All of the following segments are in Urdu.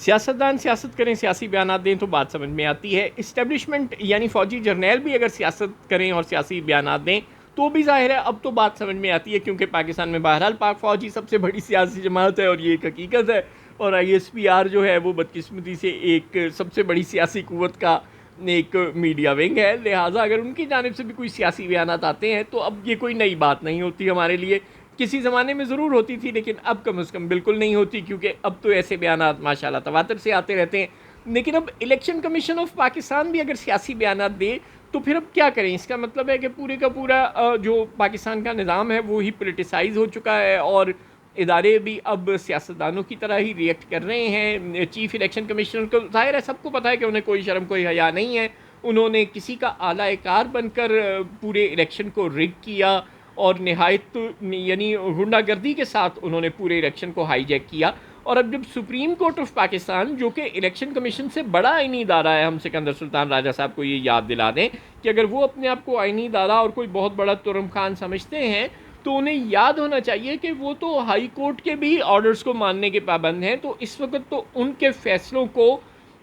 سیاستدان سیاست کریں، سیاسی بیانات دیں تو بات سمجھ میں آتی ہے. اسٹیبلشمنٹ یعنی فوجی جرنیل بھی اگر سیاست کریں اور سیاسی بیانات دیں تو بھی ظاہر ہے اب تو بات سمجھ میں آتی ہے، کیونکہ پاکستان میں بہرحال پاک فوج ہی سب سے بڑی سیاسی جماعت ہے اور یہ ایک حقیقت ہے. اور آئی ایس پی آر جو ہے وہ بدقسمتی سے ایک سب سے بڑی سیاسی قوت کا ایک میڈیا ونگ ہے. لہٰذا اگر ان کی جانب سے بھی کوئی سیاسی بیانات آتے ہیں تو اب یہ کوئی نئی بات نہیں ہوتی ہمارے لیے. کسی زمانے میں ضرور ہوتی تھی لیکن اب کم از کم بالکل نہیں ہوتی، کیونکہ اب تو ایسے بیانات ماشاءاللہ تواتر سے آتے رہتے ہیں. لیکن اب الیکشن کمیشن آف پاکستان بھی اگر سیاسی بیانات دے تو پھر اب کیا کریں؟ اس کا مطلب ہے کہ پورے کا پورا جو پاکستان کا نظام ہے وہ ہی پولیٹیسائز ہو چکا ہے اور ادارے بھی اب سیاستدانوں کی طرح ہی ریئیکٹ کر رہے ہیں. چیف الیکشن کمیشنر کو ظاہر ہے سب کو پتہ ہے کہ انہیں کوئی شرم کوئی حیا نہیں ہے. انہوں نے کسی کا اعلیٰ کار بن کر پورے الیکشن کو رگ کیا اور نہایت یعنی غنڈہ گردی کے ساتھ انہوں نے پورے الیکشن کو ہائی جیک کیا. اور اب جب سپریم کورٹ آف پاکستان جو کہ الیکشن کمیشن سے بڑا آئینی ادارہ ہے، ہم سکندر سلطان راجہ صاحب کو یہ یاد دلا دیں کہ اگر وہ اپنے آپ کو آئینی ادارہ اور کوئی بہت بڑا ترم خان سمجھتے ہیں تو انہیں یاد ہونا چاہیے کہ وہ تو ہائی کورٹ کے بھی آرڈرز کو ماننے کے پابند ہیں. تو اس وقت تو ان کے فیصلوں کو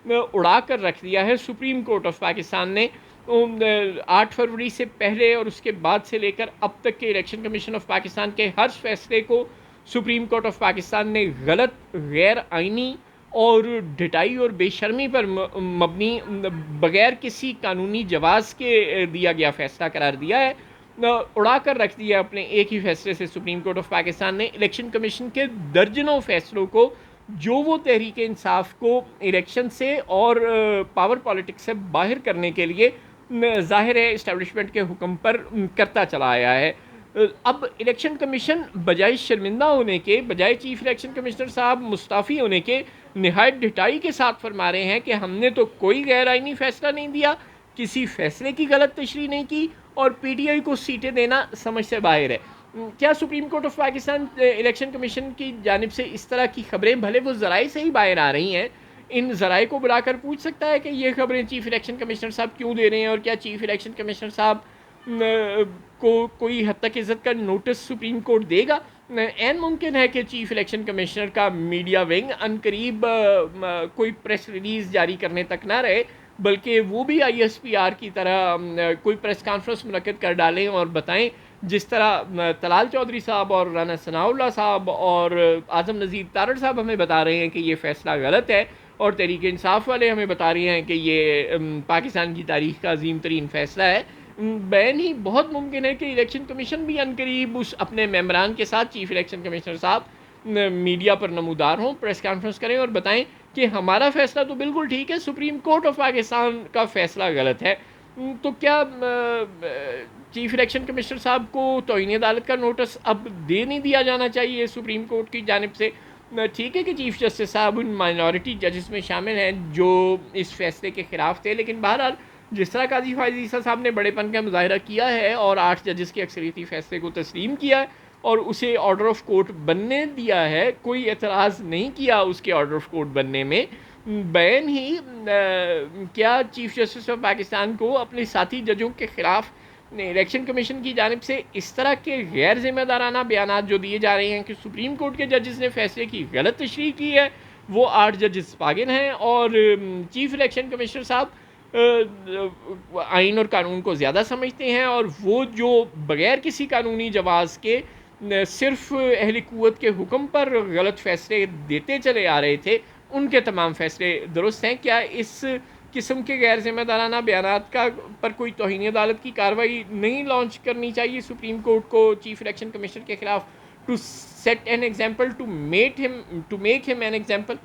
اڑا کر رکھ دیا ہے سپریم کورٹ آف پاکستان نے. 8 فروری سے پہلے اور اس کے بعد سے لے کر اب تک کے الیکشن کمیشن آف پاکستان کے ہر فیصلے کو سپریم کورٹ آف پاکستان نے غلط، غیر آئینی اور ڈھٹائی اور بے شرمی پر مبنی بغیر کسی قانونی جواز کے دیا گیا فیصلہ قرار دیا ہے. اڑا کر رکھ دیا اپنے ایک ہی فیصلے سے سپریم کورٹ آف پاکستان نے الیکشن کمیشن کے درجنوں فیصلوں کو جو وہ تحریک انصاف کو الیکشن سے اور پاور پالیٹکس سے باہر کرنے کے لیے ظاہر ہے اسٹیبلشمنٹ کے حکم پر کرتا چلا آیا ہے. اب الیکشن کمیشن بجائے شرمندہ ہونے کے، بجائے چیف الیکشن کمشنر صاحب مستعفی ہونے کے، نہایت ڈھٹائی کے ساتھ فرما رہے ہیں کہ ہم نے تو کوئی غیر آئینی فیصلہ نہیں دیا، کسی فیصلے کی غلط تشریح نہیں کی اور پی ٹی آئی کو سیٹیں دینا سمجھ سے باہر ہے. کیا supreme court of Pakistan election commission کی جانب سے اس طرح کی خبریں بھلے وہ ذرائع سے ہی باہر آ رہی ہیں، ان ذرائع کو بلا کر پوچھ سکتا ہے کہ یہ خبریں چیف الیکشن کمشنر صاحب کیوں دے رہے ہیں اور کیا چیف الیکشن کمشنر صاحب کو کوئی حد تک عزت کا نوٹس سپریم کورٹ دے گا؟ این ممکن ہے کہ چیف الیکشن کمشنر کا میڈیا ونگ ان قریب کوئی پریس ریلیز جاری کرنے تک نہ رہے، بلکہ وہ بھی آئی ایس پی آر کی طرح کوئی پریس کانفرنس منعقد کر ڈالیں اور بتائیں، جس طرح طلال چودھری صاحب اور رانا ثناء اللہ صاحب اور اعظم نذیر تارڑ صاحب ہمیں بتا رہے ہیں کہ یہ فیصلہ غلط ہے، اور تحریک انصاف والے ہمیں بتا رہے ہیں کہ یہ پاکستان کی تاریخ کا عظیم ترین فیصلہ ہے. بین ہی بہت ممکن ہے کہ الیکشن کمیشن بھی عنقریب اس اپنے ممبران کے ساتھ چیف الیکشن کمشنر صاحب میڈیا پر نمودار ہوں، پریس کانفرنس کریں اور بتائیں کہ ہمارا فیصلہ تو بالکل ٹھیک ہے، سپریم کورٹ آف پاکستان کا فیصلہ غلط ہے. تو کیا چیف الیکشن کمشنر صاحب کو توہین عدالت کا نوٹس اب دے نہیں دیا جانا چاہیے سپریم کورٹ کی جانب سے؟ ٹھیک ہے کہ چیف جسٹس صاحب ان مائنورٹی ججز میں شامل ہیں جو اس فیصلے کے خلاف تھے، لیکن بہرحال جس طرح قاضی فائز عیسیٰ صاحب نے بڑے پن کا مظاہرہ کیا ہے اور 8 ججز کے اکثریتی فیصلے کو تسلیم کیا ہے اور اسے آرڈر آف کورٹ بننے دیا ہے، کوئی اعتراض نہیں کیا اس کے آرڈر آف کورٹ بننے میں، بین ہی کیا چیف جسٹس آف پاکستان کو اپنے ساتھی ججوں کے خلاف الیکشن کمیشن کی جانب سے اس طرح کے غیر ذمہ دارانہ بیانات جو دیے جا رہے ہیں کہ سپریم کورٹ کے ججز نے فیصلے کی غلط تشریح کی ہے، وہ 8 ججز پاگل ہیں اور چیف الیکشن کمشنر صاحب آئین اور قانون کو زیادہ سمجھتے ہیں، اور وہ جو بغیر کسی قانونی جواز کے صرف اہل قوت کے حکم پر غلط فیصلے دیتے چلے آ رہے تھے، ان کے تمام فیصلے درست ہیں. کیا اس قسم کے غیر ذمہ دارانہ بیانات پر کوئی توہین عدالت کی کارروائی نہیں لانچ کرنی چاہیے سپریم کورٹ کو چیف الیکشن کمیشنر کے خلاف، to set an example, to make him an example?